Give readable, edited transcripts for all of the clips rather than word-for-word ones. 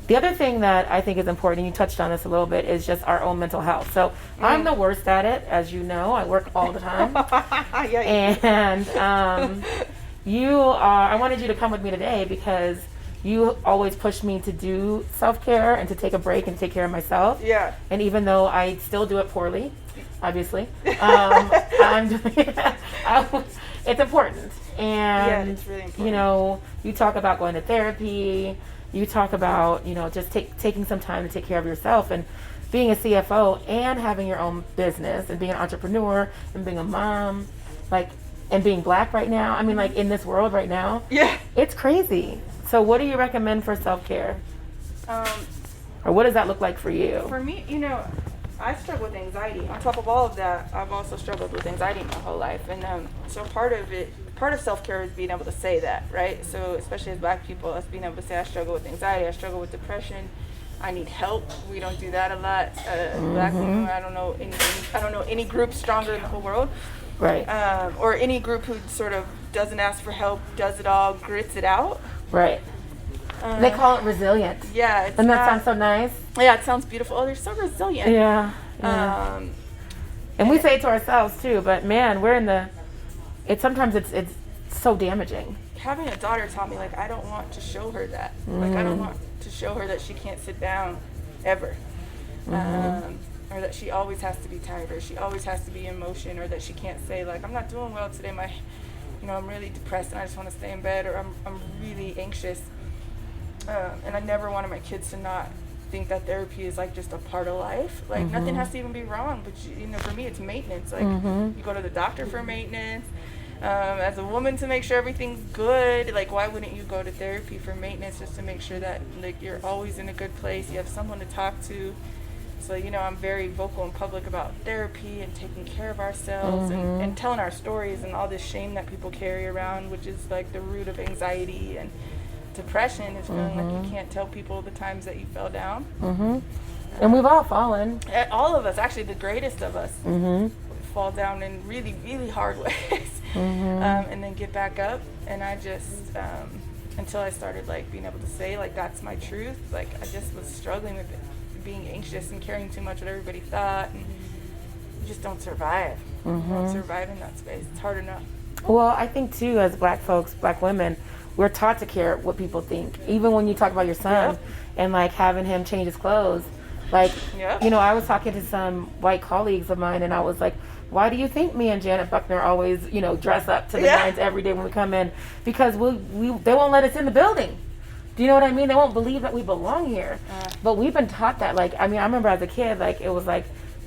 The other thing that I think is important, and you touched on this a little bit, is just our own mental health. So I'm the worst at it, as you know. I work all the time. Yeah, And you are, I wanted you to come with me today because you always push me to do self-care and to take a break and take care of myself. Yeah. And even though I still do it poorly, obviously, I'm doing it's important. And, it's really important. you know, you talk about going to therapy. You talk about, just taking some time to take care of yourself, and being a CFO and having your own business and being an entrepreneur and being a mom, and being Black right now. I mean, in this world right now, Yeah. it's crazy. So what do you recommend for self-care? Or what does that look like for you? For me, I struggle with anxiety. On top of all of that, I've also struggled with anxiety my whole life. And so part of self-care is being able to say that, right? So especially as Black people, us being able to say I struggle with anxiety, I struggle with depression, I need help. We don't do that a lot. Black women, I don't know any group stronger in the whole world. Right. Or any group who sort of doesn't ask for help, does it all, grits it out. Right. They call it resilient. Yeah. And that sounds so nice. Yeah, it sounds beautiful. Oh, they're so resilient. Yeah. And we say it to ourselves too, but man, sometimes it's so damaging. Having a daughter taught me, I don't want to show her that. I don't want to show her that she can't sit down ever. Or that she always has to be tired, or she always has to be in motion, or that she can't say, I'm not doing well today, I'm really depressed and I just want to stay in bed, or I'm really anxious. And I never wanted my kids to not think that therapy is just a part of life. Nothing has to even be wrong, but for me it's maintenance. You go to the doctor for maintenance. As a woman, to make sure everything's good, why wouldn't you go to therapy for maintenance, just to make sure that you're always in a good place, you have someone to talk to. So I'm very vocal in public about therapy and taking care of ourselves, and telling our stories and all this shame that people carry around, which is the root of anxiety and depression, is feeling like you can't tell people the times that you fell down. And we've all fallen. All of us, actually, the greatest of us, fall down in really, really hard ways, and then get back up. And I just, until I started being able to say that's my truth, I just was struggling with it, being anxious and caring too much what everybody thought, and you just don't survive. You don't survive in that space. It's hard enough. Well, I think too, as Black folks, Black women, we're taught to care what people think. Even when you talk about your son and having him change his clothes, I was talking to some white colleagues of mine, and I was like, why do you think me and Janet Buckner always, dress up to the nines every day when we come in? Because they won't let us in the building. Do you know what I mean? They won't believe that we belong here. But we've been taught that. I remember as a kid, it was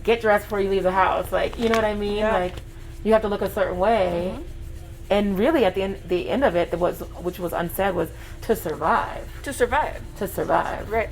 get dressed before you leave the house. You know what I mean? Yeah. You have to look a certain way. And really, at the end of it, which was unsaid, was to survive. To survive. To survive. Right.